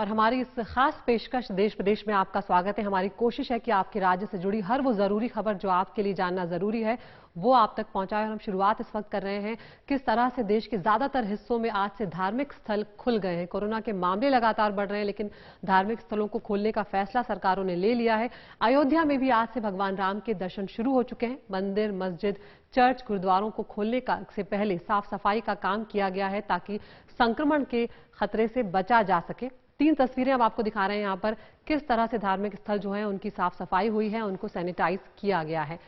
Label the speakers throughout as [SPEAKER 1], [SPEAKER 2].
[SPEAKER 1] और हमारी इस खास पेशकश देश प्रदेश में आपका स्वागत है। हमारी कोशिश है कि आपके राज्य से जुड़ी हर वो जरूरी खबर जो आपके लिए जानना जरूरी है वो आप तक पहुंचाए। और हम शुरुआत इस वक्त कर रहे हैं किस तरह से देश के ज्यादातर हिस्सों में आज से धार्मिक स्थल खुल गए हैं। कोरोना के मामले लगातार बढ़ रहे हैं, लेकिन धार्मिक स्थलों को खोलने का फैसला सरकारों ने ले लिया है। अयोध्या में भी आज से भगवान राम के दर्शन शुरू हो चुके हैं। मंदिर, मस्जिद, चर्च, गुरुद्वारों को खोलने का से पहले साफ सफाई का काम किया गया है ताकि संक्रमण के खतरे से बचा जा सके। 3 तस्वीरें हम आपको दिखा रहे हैं यहाँ पर किस तरह से धार्मिक स्थल जो है उनकी साफ सफाई हुई है, उनको सैनिटाइज किया गया है।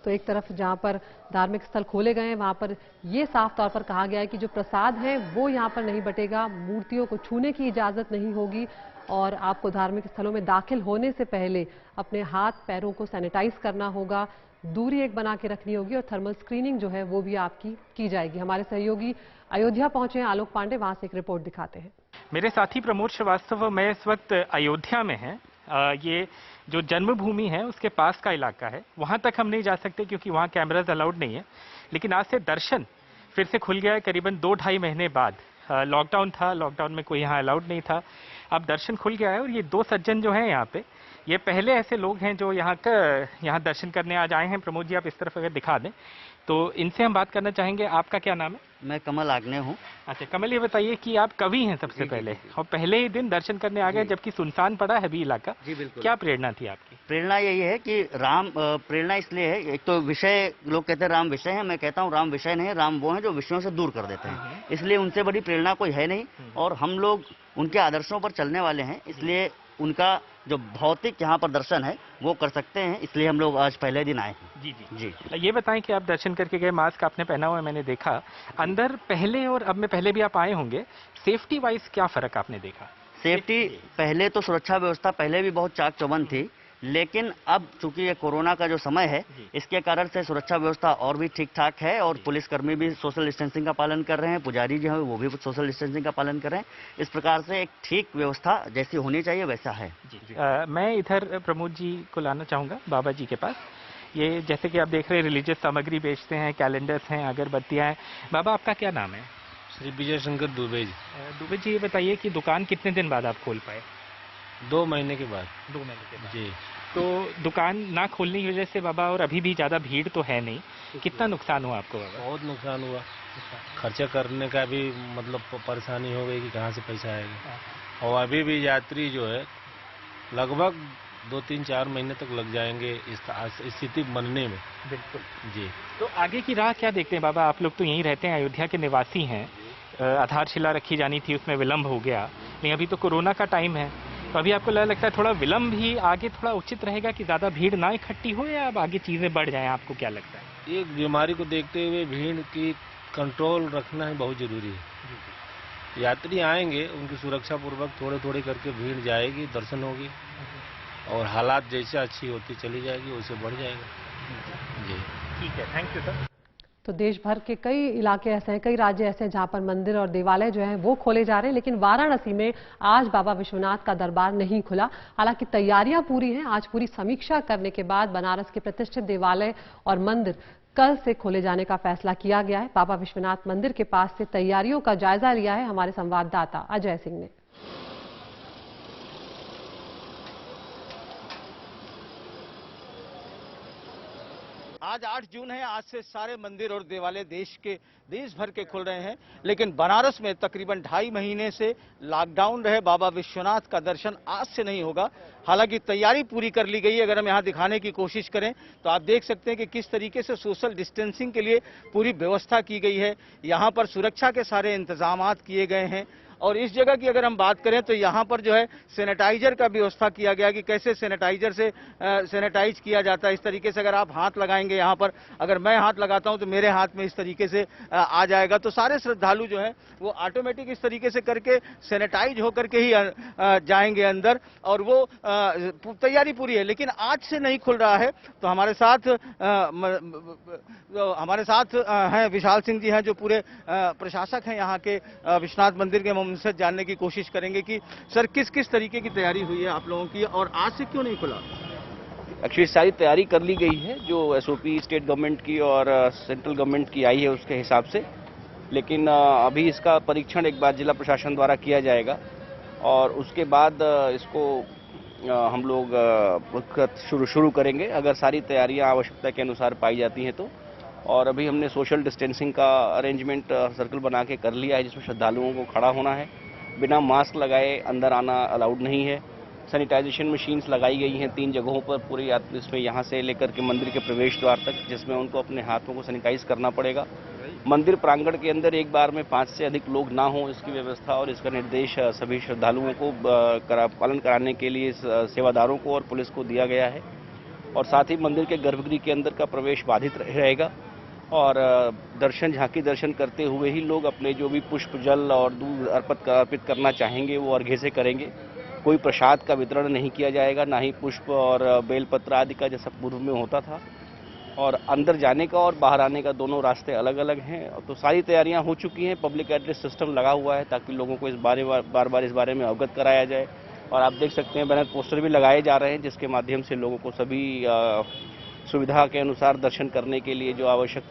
[SPEAKER 1] तो एक तरफ जहां पर धार्मिक स्थल खोले गए हैं वहां पर यह साफ तौर पर कहा गया है कि जो प्रसाद है वो यहां पर नहीं बटेगा, मूर्तियों को छूने की इजाजत नहीं होगी और आपको धार्मिक स्थलों में दाखिल होने से पहले अपने हाथ पैरों को सैनिटाइज करना होगा, दूरी एक बना के रखनी होगी और थर्मल स्क्रीनिंग जो है वो भी आपकी की जाएगी। हमारे सहयोगी अयोध्या पहुंचे हैं, आलोक पांडे, वहां से एक रिपोर्ट दिखाते हैं।
[SPEAKER 2] मेरे साथी प्रमोद श्रीवास्तव मैं इस वक्त अयोध्या में हैं। ये जो जन्मभूमि है उसके पास का इलाका है, वहां तक हम नहीं जा सकते क्योंकि वहां कैमराज अलाउड नहीं है। लेकिन आज से दर्शन फिर से खुल गया है करीबन 2-2.5 महीने बाद। लॉकडाउन था, लॉकडाउन में कोई यहाँ अलाउड नहीं था, अब दर्शन खुल गया है। और ये 2 सज्जन जो हैं यहाँ पे, ये पहले ऐसे लोग हैं जो यहाँ दर्शन करने आज आए हैं। प्रमोद जी आप इस तरफ अगर दिखा दें तो इनसे हम बात करना चाहेंगे। आपका क्या नाम है?
[SPEAKER 3] मैं कमल आग्ने हूँ।
[SPEAKER 2] अच्छा कमल, ये बताइए कि आप कवि हैं सबसे पहले और पहले ही दिन दर्शन करने आ गए जबकि सुनसान पड़ा है भी इलाका।
[SPEAKER 3] जी बिल्कुल।
[SPEAKER 2] क्या प्रेरणा थी आपकी?
[SPEAKER 3] प्रेरणा यही है कि राम, प्रेरणा इसलिए है, एक तो विषय लोग कहते हैं राम विषय है, मैं कहता हूँ राम विषय नहीं, राम वो हैं जो विषयों से दूर कर देते हैं। इसलिए उनसे बड़ी प्रेरणा कोई है नहीं और हम लोग उनके आदर्शों पर चलने वाले हैं, इसलिए उनका जो भौतिक यहाँ पर दर्शन है वो कर सकते हैं, इसलिए हम लोग आज पहले दिन आए हैं।
[SPEAKER 2] जी जी जी। ये बताएं कि आप दर्शन करके गए, मास्क आपने पहना हुआ है, मैंने देखा अंदर पहले और अब में पहले भी आप आए होंगे, सेफ्टी वाइज क्या फर्क आपने देखा?
[SPEAKER 3] सेफ्टी पहले तो सुरक्षा व्यवस्था पहले भी बहुत चाक चौबंद थी, लेकिन अब चूंकि ये कोरोना का जो समय है इसके कारण से सुरक्षा व्यवस्था और भी ठीक ठाक है और पुलिसकर्मी भी सोशल डिस्टेंसिंग का पालन कर रहे हैं, पुजारी जो है वो भी सोशल डिस्टेंसिंग का पालन कर रहे हैं। इस प्रकार से एक ठीक व्यवस्था जैसी होनी चाहिए वैसा है।
[SPEAKER 2] मैं इधर प्रमोद जी को लाना चाहूँगा, बाबा जी के पास। ये जैसे कि आप देख रहे हैं रिलीजियस सामग्री बेचते हैं, कैलेंडर्स हैं, अगरबत्तियाँ हैं। बाबा आपका क्या नाम है?
[SPEAKER 4] श्री विजय शंकर दुबे जी।
[SPEAKER 2] दुबे जी ये बताइए कि दुकान कितने दिन बाद आप खोल पाए?
[SPEAKER 4] 2 महीने के बाद।
[SPEAKER 2] 2 महीने के बाद
[SPEAKER 4] जी।
[SPEAKER 2] तो दुकान ना खोलने की वजह से बाबा, और अभी भी ज़्यादा भीड़ तो है नहीं, कितना नुकसान हुआ आपको बाबा?
[SPEAKER 4] बहुत नुकसान हुआ, खर्चा करने का भी मतलब परेशानी हो गई कि कहाँ से पैसा आएगा। और अभी भी यात्री जो है लगभग 2-3-4 महीने तक लग जाएंगे इस स्थिति बनने में।
[SPEAKER 2] बिल्कुल
[SPEAKER 4] जी।
[SPEAKER 2] तो आगे की राह क्या देखते हैं बाबा? आप लोग तो यहीं रहते हैं, अयोध्या के निवासी हैं। आधारशिला रखी जानी थी, उसमें विलम्ब हो गया, लेकिन अभी तो कोरोना का टाइम है, तो अभी आपको लगता है थोड़ा विलम्ब ही आगे थोड़ा उचित रहेगा कि ज़्यादा भीड़ ना इकट्ठी हो, या अब आगे चीज़ें बढ़ जाएं? आपको क्या लगता है?
[SPEAKER 4] एक बीमारी को देखते हुए भीड़ की कंट्रोल रखना ही बहुत जरूरी है। यात्री आएंगे उनकी सुरक्षा पूर्वक थोड़े थोड़े करके भीड़ जाएगी, दर्शन होगी और हालात जैसे अच्छी होती चली जाएगी वैसे बढ़ जाएगा। जी
[SPEAKER 2] ठीक है, थैंक यू सर।
[SPEAKER 1] तो देश भर के कई इलाके ऐसे हैं, कई राज्य ऐसे हैं जहां पर मंदिर और देवालय जो हैं वो खोले जा रहे हैं, लेकिन वाराणसी में आज बाबा विश्वनाथ का दरबार नहीं खुला। हालांकि तैयारियां पूरी हैं। आज पूरी समीक्षा करने के बाद बनारस के प्रतिष्ठित देवालय और मंदिर कल से खोले जाने का फैसला किया गया है। बाबा विश्वनाथ मंदिर के पास से तैयारियों का जायजा लिया है हमारे संवाददाता अजय सिंह ने।
[SPEAKER 5] आज 8 जून है, आज से सारे मंदिर और देवालय देश भर के खुल रहे हैं, लेकिन बनारस में तकरीबन 2.5 महीने से लॉकडाउन रहे बाबा विश्वनाथ का दर्शन आज से नहीं होगा। हालांकि तैयारी पूरी कर ली गई है। अगर हम यहाँ दिखाने की कोशिश करें तो आप देख सकते हैं कि किस तरीके से सोशल डिस्टेंसिंग के लिए पूरी व्यवस्था की गई है। यहाँ पर सुरक्षा के सारे इंतजाम किए गए हैं और इस जगह की अगर हम बात करें तो यहाँ पर जो है सैनिटाइजर का व्यवस्था किया गया कि कैसे सैनिटाइजर से सैनिटाइज किया जाता है। इस तरीके से अगर आप हाथ लगाएंगे यहाँ पर, अगर मैं हाथ लगाता हूँ तो मेरे हाथ में इस तरीके से आ जाएगा, तो सारे श्रद्धालु जो है वो ऑटोमेटिक इस तरीके से करके सैनिटाइज होकर के ही जाएंगे अंदर और वो तैयारी पूरी है। लेकिन आज से नहीं खुल रहा है। तो हमारे साथ हैं विशाल सिंह जी हैं जो पूरे प्रशासक हैं यहाँ के विश्वनाथ मंदिर के। उनसे जानने की कोशिश करेंगे कि सर किस किस तरीके की तैयारी हुई है आप लोगों की और आज से क्यों नहीं खुला?
[SPEAKER 6] एक्चुअली सारी तैयारी कर ली गई है, जो एसओपी स्टेट गवर्नमेंट की और सेंट्रल गवर्नमेंट की आई है उसके हिसाब से। लेकिन अभी इसका परीक्षण एक बार जिला प्रशासन द्वारा किया जाएगा और उसके बाद इसको हम लोग शुरू करेंगे अगर सारी तैयारियां आवश्यकता के अनुसार पाई जाती हैं तो। और अभी हमने सोशल डिस्टेंसिंग का अरेंजमेंट सर्कल बना के कर लिया है, जिसमें श्रद्धालुओं को खड़ा होना है, बिना मास्क लगाए अंदर आना अलाउड नहीं है। सैनिटाइजेशन मशीन्स लगाई गई हैं 3 जगहों पर पूरी यात्री इसमें यहाँ से लेकर के मंदिर के प्रवेश द्वार तक, जिसमें उनको अपने हाथों को सैनिटाइज करना पड़ेगा। मंदिर प्रांगण के अंदर एक बार में 5 से अधिक लोग ना हो, इसकी व्यवस्था और इसका निर्देश सभी श्रद्धालुओं को पालन कराने के लिए सेवादारों को और पुलिस को दिया गया है। और साथ ही मंदिर के गर्भगृह के अंदर का प्रवेश बाधित रहेगा और दर्शन झांकी दर्शन करते हुए ही लोग अपने जो भी पुष्प जल और दूध अर्पित करना चाहेंगे वो अर्घ्य से करेंगे। कोई प्रसाद का वितरण नहीं किया जाएगा, ना ही पुष्प और बेलपत्र आदि का जैसा पूर्व में होता था। और अंदर जाने का और बाहर आने का दोनों रास्ते अलग अलग हैं। तो सारी तैयारियां हो चुकी हैं, पब्लिक एड्रेस सिस्टम लगा हुआ है ताकि लोगों को बार बार इस बारे में अवगत कराया जाए। और आप देख सकते हैं बैनर पोस्टर भी लगाए जा रहे हैं, जिसके माध्यम से लोगों को सभी सुविधा के अनुसार दर्शन करने के लिए जो आवश्यक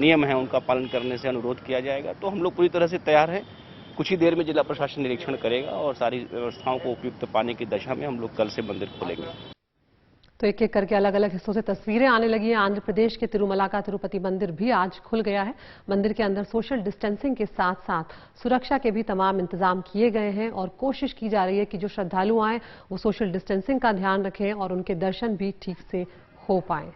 [SPEAKER 6] नियम हैं उनका पालन करने से अनुरोध किया जाएगा। तो हम लोग पूरी तरह से तैयार हैं। कुछ ही देर में जिला प्रशासन निरीक्षण करेगा और सारी व्यवस्थाओं को उपयुक्त पाने की दशा में हम लोग कल से मंदिर खोलेंगे।
[SPEAKER 1] तो एक एक करके अलग अलग हिस्सों से तस्वीरें आने लगी हैं। आंध्र प्रदेश के तिरुमला का तिरुपति मंदिर भी आज खुल गया है। मंदिर के अंदर सोशल डिस्टेंसिंग के साथ साथ सुरक्षा के भी तमाम इंतजाम किए गए हैं और कोशिश की जा रही है कि जो श्रद्धालु आए वो सोशल डिस्टेंसिंग का ध्यान रखें और उनके दर्शन भी ठीक से हो पाए।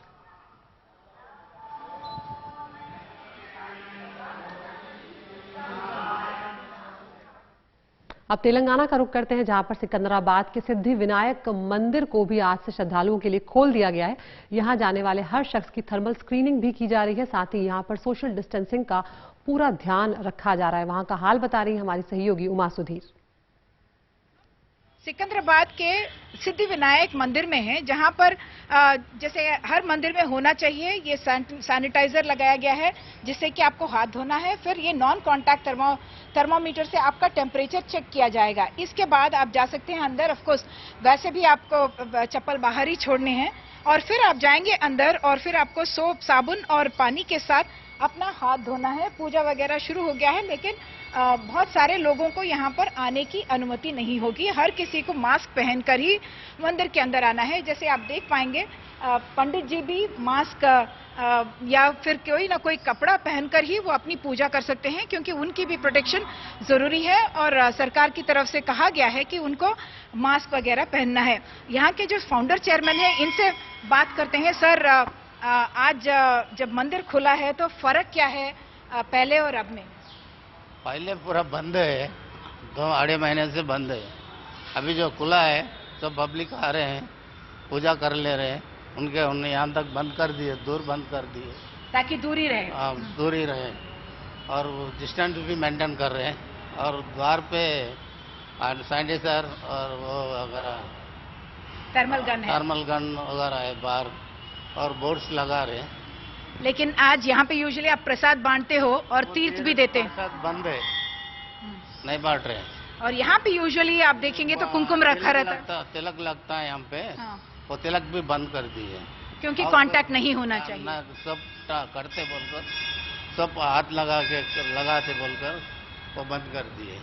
[SPEAKER 1] अब तेलंगाना का रुख करते हैं, जहां पर सिकंदराबाद के सिद्धि विनायक मंदिर को भी आज से श्रद्धालुओं के लिए खोल दिया गया है। यहां जाने वाले हर शख्स की थर्मल स्क्रीनिंग भी की जा रही है। साथ ही यहां पर सोशल डिस्टेंसिंग का पूरा ध्यान रखा जा रहा है। वहां का हाल बता रही है हमारी सहयोगी उमा सुधीर।
[SPEAKER 7] सिकंदराबाद के सिद्धि विनायक मंदिर में है, जहां पर जैसे हर मंदिर में होना चाहिए, ये सैनिटाइजर लगाया गया है जिससे कि आपको हाथ धोना है। फिर ये नॉन कॉन्टैक्ट थर्मोमीटर से आपका टेम्परेचर चेक किया जाएगा। इसके बाद आप जा सकते हैं अंदर। ऑफ कोर्स वैसे भी आपको चप्पल बाहर ही छोड़ने हैं और फिर आप जाएंगे अंदर और फिर आपको सोप, साबुन और पानी के साथ अपना हाथ धोना है। पूजा वगैरह शुरू हो गया है, लेकिन बहुत सारे लोगों को यहाँ पर आने की अनुमति नहीं होगी। हर किसी को मास्क पहनकर ही मंदिर के अंदर आना है। जैसे आप देख पाएंगे पंडित जी भी मास्क या फिर कोई ना कोई कपड़ा पहनकर ही वो अपनी पूजा कर सकते हैं, क्योंकि उनकी भी प्रोटेक्शन जरूरी है और सरकार की तरफ से कहा गया है कि उनको मास्क वगैरह पहनना है। यहाँ के जो फाउंडर चेयरमैन हैं, इनसे बात करते हैं। सर, आज जब मंदिर खुला है तो फर्क क्या है पहले और अब में?
[SPEAKER 8] पहले पूरा बंद है, 2-2.5 महीने से बंद है। अभी जो खुला है तो पब्लिक आ रहे हैं, पूजा कर ले रहे हैं। उन्हें यहाँ तक बंद कर दिए, दूर बंद कर दिए
[SPEAKER 7] ताकि दूरी रहे।
[SPEAKER 8] दूरी रहे और डिस्टेंस भी मेंटेन कर रहे हैं। और द्वार पे सैनिटाइजर और वो वगैरह थर्मल गन वगैरह है बाहर और बोर्ड्स लगा रहे हैं।
[SPEAKER 7] लेकिन आज यहाँ पे यूजुअली आप प्रसाद बांटते हो और तीर्थ भी देते हैं।
[SPEAKER 8] प्रसाद बंद है, नहीं बांट रहे।
[SPEAKER 7] और यहाँ पे यूजुअली आप देखेंगे तो कुमकुम रखा रहता है,
[SPEAKER 8] तिलक लगता है यहाँ पे। वो तिलक भी बंद कर दिए
[SPEAKER 7] क्योंकि कांटेक्ट नहीं होना चाहिए।
[SPEAKER 8] सब करते बोलकर, सब हाथ लगाते बोलकर वो बंद कर दिए।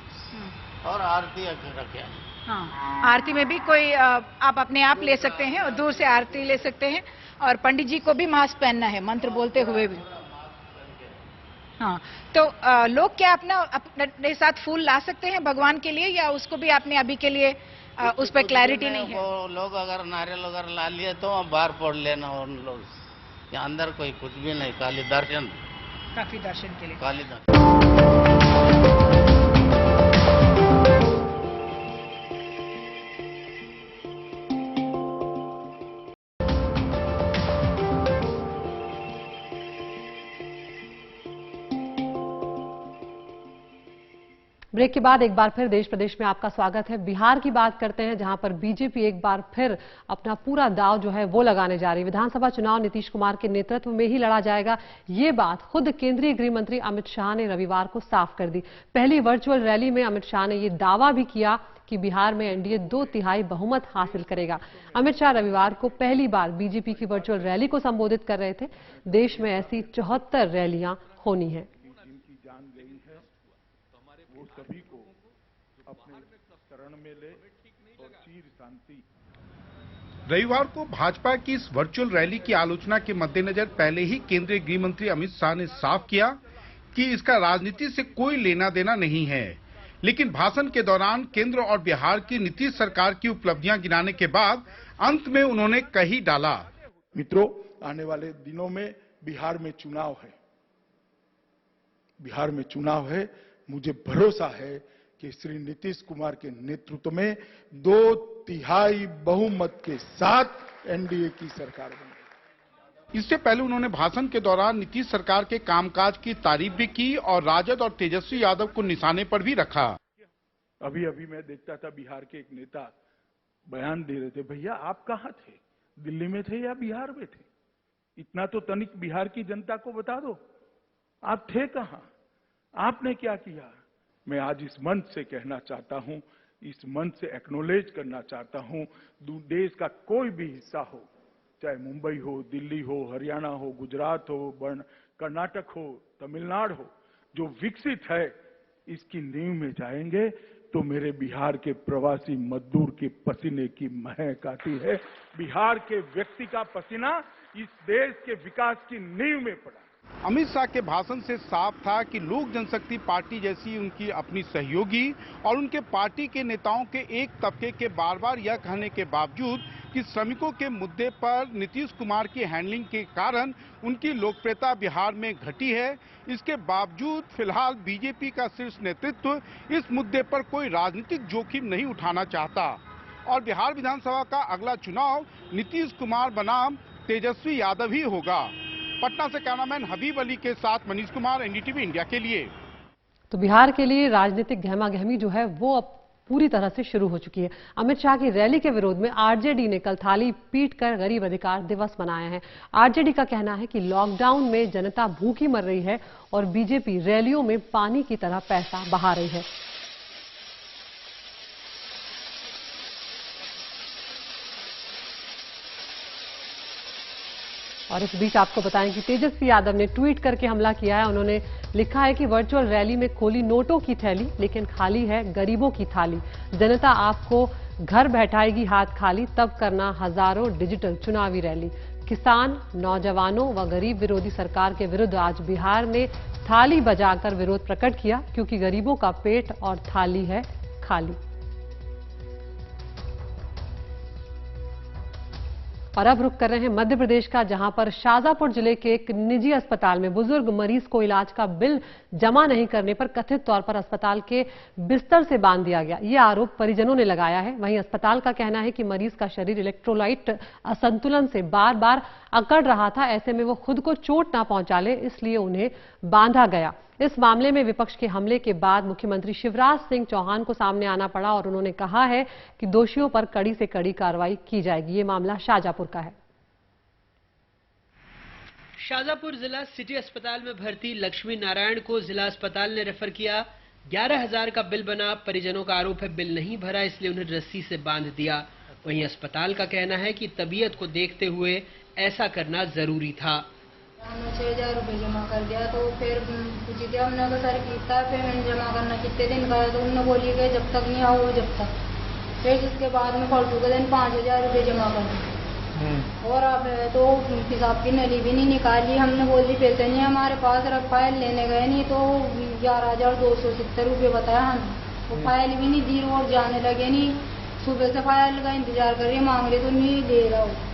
[SPEAKER 8] और आरती रखे।
[SPEAKER 7] हाँ, आरती में भी कोई आप अपने आप ले सकते हैं और दूर से आरती ले सकते हैं। और पंडित जी को भी मास्क पहनना है मंत्र बोलते हुए भी। हाँ, तो लोग क्या अपने साथ फूल ला सकते हैं भगवान के लिए, या उसको भी आपने अभी के लिए उस पर क्लैरिटी नहीं है?
[SPEAKER 8] वो लोग अगर नारियल वगैरह ला लिए तो बाहर फोड़ लेना। उन लोग यहाँ अंदर कोई कुछ भी नहीं, खाली दर्शन,
[SPEAKER 7] काफी दर्शन के लिए
[SPEAKER 8] खाली दर्शन।
[SPEAKER 1] ब्रेक के बाद एक बार फिर देश प्रदेश में आपका स्वागत है। बिहार की बात करते हैं, जहां पर बीजेपी एक बार फिर अपना पूरा दांव जो है वो लगाने जा रही है। विधानसभा चुनाव नीतीश कुमार के नेतृत्व में ही लड़ा जाएगा, ये बात खुद केंद्रीय गृह मंत्री अमित शाह ने रविवार को साफ कर दी। पहली वर्चुअल रैली में अमित शाह ने ये दावा भी किया कि बिहार में एनडीए 2/3 बहुमत हासिल करेगा। अमित शाह रविवार को पहली बार बीजेपी की वर्चुअल रैली को संबोधित कर रहे थे। देश में ऐसी 74 रैलियां होनी है।
[SPEAKER 9] रविवार को भाजपा की इस वर्चुअल रैली की आलोचना के मद्देनजर पहले ही केंद्रीय गृह मंत्री अमित शाह ने साफ किया कि इसका राजनीति से कोई लेना देना नहीं है। लेकिन भाषण के दौरान केंद्र और बिहार की नीतीश सरकार की उपलब्धियां गिनाने के बाद अंत में उन्होंने कही डाला,
[SPEAKER 10] मित्रों, आने वाले दिनों में बिहार में चुनाव है। बिहार में चुनाव है। मुझे भरोसा है कि श्री नीतीश कुमार के नेतृत्व में 2/3 बहुमत के साथ एनडीए की सरकार बनेगी।
[SPEAKER 9] इससे पहले उन्होंने भाषण के दौरान नीतीश सरकार के कामकाज की तारीफ भी की और राजद और तेजस्वी यादव को निशाने पर भी रखा।
[SPEAKER 10] अभी मैं देखता था बिहार के एक नेता बयान दे रहे थे, भैया आप कहाँ थे, दिल्ली में थे या बिहार में थे? इतना तो तनिक बिहार की जनता को बता दो, आप थे कहाँ, आपने क्या किया? मैं आज इस मंच से कहना चाहता हूं, इस मंच से एक्नॉलेज करना चाहता हूं, देश का कोई भी हिस्सा हो, चाहे मुंबई हो, दिल्ली हो, हरियाणा हो, गुजरात हो, कर्नाटक हो, तमिलनाडु हो, जो विकसित है इसकी नींव में जाएंगे तो मेरे बिहार के प्रवासी मजदूर के पसीने की महक आती है। बिहार के व्यक्ति का पसीना इस देश के विकास की नींव में पड़ा।
[SPEAKER 9] अमित शाह के भाषण से साफ था कि लोक जनशक्ति पार्टी जैसी उनकी अपनी सहयोगी और उनके पार्टी के नेताओं के एक तबके के बार बार यह कहने के बावजूद कि श्रमिकों के मुद्दे पर नीतीश कुमार की हैंडलिंग के कारण उनकी लोकप्रियता बिहार में घटी है, इसके बावजूद फिलहाल बीजेपी का शीर्ष नेतृत्व इस मुद्दे पर कोई राजनीतिक जोखिम नहीं उठाना चाहता और बिहार विधानसभा का अगला चुनाव नीतीश कुमार बनाम तेजस्वी यादव ही होगा। पटना से कैमरामैन हबीब अली के साथ मनीष कुमार, एनडीटीवी इंडिया के लिए।
[SPEAKER 1] तो बिहार के लिए राजनीतिक गहमागहमी जो है वो अब पूरी तरह से शुरू हो चुकी है। अमित शाह की रैली के विरोध में आरजेडी ने कल थाली पीटकर गरीब अधिकार दिवस मनाया है। आरजेडी का कहना है कि लॉकडाउन में जनता भूखी मर रही है और बीजेपी रैलियों में पानी की तरह पैसा बहा रही है। और इस बीच आपको बताएं कि तेजस्वी यादव ने ट्वीट करके हमला किया है। उन्होंने लिखा है कि वर्चुअल रैली में खोली नोटों की थैली, लेकिन खाली है गरीबों की थाली। जनता आपको घर बैठाएगी हाथ खाली, तब करना हजारों डिजिटल चुनावी रैली। किसान, नौजवानों व गरीब विरोधी सरकार के विरुद्ध आज बिहार ने थाली बजाकर विरोध प्रकट किया, क्योंकि गरीबों का पेट और थाली है खाली। और अब रुक कर रहे हैं मध्य प्रदेश का, जहां पर शाजापुर जिले के एक निजी अस्पताल में बुजुर्ग मरीज को इलाज का बिल जमा नहीं करने पर कथित तौर पर अस्पताल के बिस्तर से बांध दिया गया। ये आरोप परिजनों ने लगाया है। वहीं अस्पताल का कहना है कि मरीज का शरीर इलेक्ट्रोलाइट असंतुलन से बार बार अकड़ रहा था, ऐसे में वो खुद को चोट ना पहुंचा ले, इसलिए उन्हें बांधा गया। इस मामले में विपक्ष के हमले के बाद मुख्यमंत्री शिवराज सिंह चौहान को सामने आना पड़ा और उन्होंने कहा है कि दोषियों पर कड़ी से कड़ी कार्रवाई की जाएगी। ये मामला शाजापुर का है।
[SPEAKER 11] शाजापुर जिला सिटी अस्पताल में भर्ती लक्ष्मी नारायण को जिला अस्पताल ने रेफर किया। 11,000 का बिल बना। परिजनों का आरोप है बिल नहीं भरा, इसलिए उन्हें रस्सी से बांध दिया। वहीं अस्पताल का कहना है कि तबीयत को देखते हुए ऐसा करना जरूरी था।
[SPEAKER 12] 6,000 रुपये जमा कर दिया, तो फिर पूछी थी हमने तो सर कितना पेमेंट जमा करना, कितने दिन का है, तो उन्होंने बोली गए जब तक नहीं आओ जब तक। फिर उसके बाद में पलटू के दिन 5,000 रुपये जमा कर दिए और अब तो हिसाब की नली भी नहीं निकाली। हमने बोल दी पैसे नहीं हमारे पास, रख फाइल लेने गए नहीं तो 11,270 रुपये बताया हमें, तो फाइल भी नहीं दी और जाने लगे नहीं। सुबह से फाइल का इंतजार कर रही, मांग रही तो नहीं दे रहा हूँ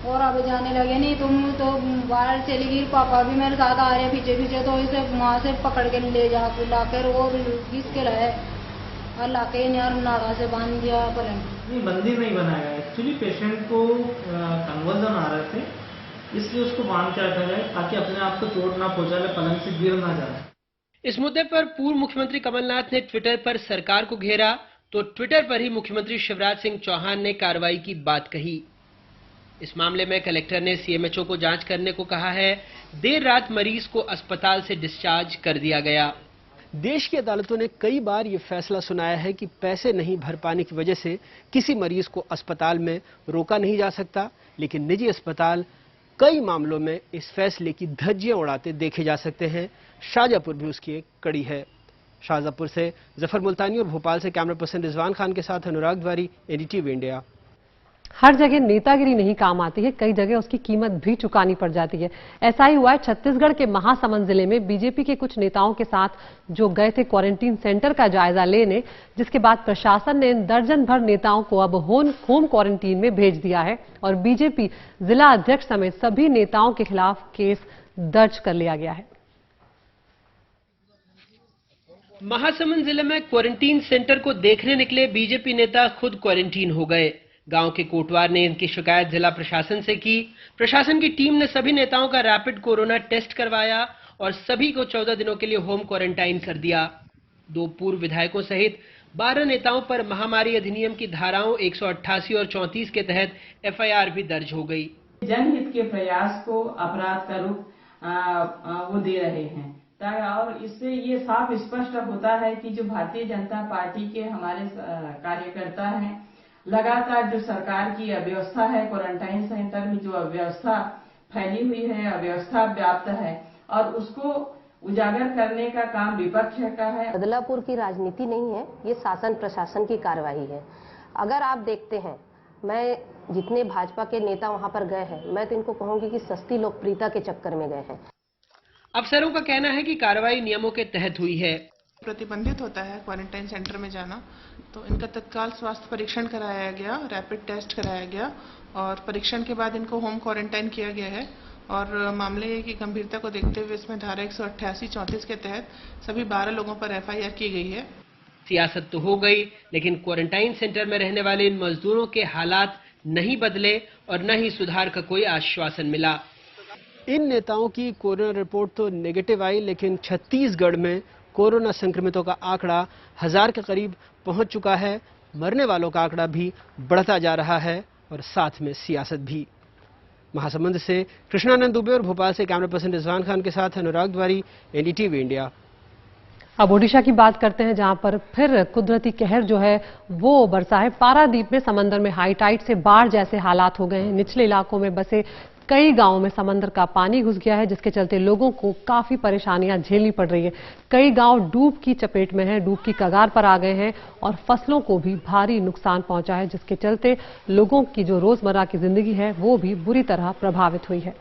[SPEAKER 12] और अब जाने लगे नहीं। तुम तो बाहर चली गई, पापा भी मेरे साथ आ रहे पीछे पीछे, तो इसे वहाँ से पकड़ के ले जा लाकर वो घिस के लाए और लाके नाड़ा से बांध दिया पलंग।
[SPEAKER 13] नहीं, बंदी नहीं बनाया, एक्चुअली पेशेंट को कन्वर्जन आ रहे थे, इसलिए उसको बांध के रखा जाए ताकि अपने आप को चोट ना पहुंचा ले, पलंग से गिर ना जाए।
[SPEAKER 11] इस मुद्दे पर पूर्व मुख्यमंत्री कमलनाथ ने ट्विटर पर सरकार को घेरा, तो ट्विटर पर ही मुख्यमंत्री शिवराज सिंह चौहान ने कार्रवाई की बात कही। इस मामले में कलेक्टर ने सीएमएचओ को जांच करने को कहा है। देर रात मरीज को अस्पताल से डिस्चार्ज कर दिया गया। देश की अदालतों ने कई बार ये फैसला सुनाया है कि पैसे नहीं भर पाने की वजह से किसी मरीज को अस्पताल में रोका नहीं जा सकता, लेकिन निजी अस्पताल कई मामलों में इस फैसले की धज्जियां उड़ाते देखे जा सकते हैं। शाजापुर भी उसकी एक कड़ी है। शाहजहांपुर से जफर मुल्तानी और भोपाल से कैमरा पर्सन रिजवान खान के साथ अनुराग द्वारी, एनडीटीवी इंडिया।
[SPEAKER 1] हर जगह नेतागिरी नहीं काम आती है, कई जगह उसकी कीमत भी चुकानी पड़ जाती है। ऐसा ही हुआ है छत्तीसगढ़ के महासमुंद जिले में बीजेपी के कुछ नेताओं के साथ जो गए थे क्वारंटीन सेंटर का जायजा लेने, जिसके बाद प्रशासन ने इन दर्जन भर नेताओं को अब होम क्वारंटीन में भेज दिया है और बीजेपी जिला अध्यक्ष समेत सभी नेताओं के खिलाफ केस दर्ज कर लिया गया है।
[SPEAKER 11] महासमुंद जिले में क्वारंटीन सेंटर को देखने निकले बीजेपी नेता खुद क्वारंटीन हो गए। गांव के कोटवार ने इनकी शिकायत जिला प्रशासन से की। प्रशासन की टीम ने सभी नेताओं का रैपिड कोरोना टेस्ट करवाया और सभी को 14 दिनों के लिए होम क्वारंटाइन कर दिया। 2 पूर्व विधायकों सहित 12 नेताओं पर महामारी अधिनियम की धाराओं 188 और 34 के तहत एफआईआर भी दर्ज हो गई।
[SPEAKER 14] जनहित के प्रयास को अपराध का रूप वो दे रहे हैं और इससे ये साफ स्पष्ट होता है कि जो भारतीय जनता पार्टी के हमारे कार्यकर्ता हैं, लगातार जो सरकार की अव्यवस्था है, क्वारंटाइन सेंटर में जो अव्यवस्था फैली हुई है, अव्यवस्था व्याप्त है और उसको उजागर करने का काम विपक्ष का है।
[SPEAKER 15] बदलापुर की राजनीति नहीं है, ये शासन प्रशासन की कार्रवाई है। अगर आप देखते हैं, मैं जितने भाजपा के नेता वहां पर गए हैं, मैं तो इनको कहूंगी कि सस्ती लोकप्रियता के चक्कर में गए हैं।
[SPEAKER 11] अफसरों का कहना है कि कार्रवाई नियमों के तहत हुई है।
[SPEAKER 16] प्रतिबंधित होता है क्वारंटाइन सेंटर में जाना, तो इनका तत्काल स्वास्थ्य परीक्षण कराया गया, रैपिड टेस्ट कराया गया और परीक्षण के बाद इनको होम क्वारंटाइन किया गया है और मामले की गंभीरता को देखते हुए इसमें धारा 188-34 के तहत सभी 12 लोगों पर एफआईआर की गई है।
[SPEAKER 11] सियासत तो हो गई, लेकिन क्वारंटाइन सेंटर में रहने वाले इन मजदूरों के हालात नहीं बदले और न ही सुधार का कोई आश्वासन मिला। इन नेताओं की कोरोना रिपोर्ट तो नेगेटिव आई, लेकिन छत्तीसगढ़ में कोरोना संक्रमितों का आंकड़ा 1000 के करीब पहुंच चुका है। मरने वालों का आंकड़ा भी बढ़ता जा रहा है और साथ में सियासत भी। महासमुंद से कृष्णानंद दुबे और भोपाल से कैमरा पर्सन रिजवान खान के साथ अनुराग द्वारी, एनडीटीवी इंडिया।
[SPEAKER 1] अब ओडिशा की बात करते हैं, जहां पर फिर कुदरती कहर जो है वो बरसा है। पारादीप में समंदर में हाई टाइड से बाढ़ जैसे हालात हो गए हैं। निचले इलाकों में बसे कई गांवों में समंदर का पानी घुस गया है, जिसके चलते लोगों को काफी परेशानियां झेलनी पड़ रही है। कई गांव डूब की चपेट में हैं, डूब की कगार पर आ गए हैं और फसलों को भी भारी नुकसान पहुंचा है, जिसके चलते लोगों की जो रोजमर्रा की जिंदगी है वो भी बुरी तरह प्रभावित हुई है।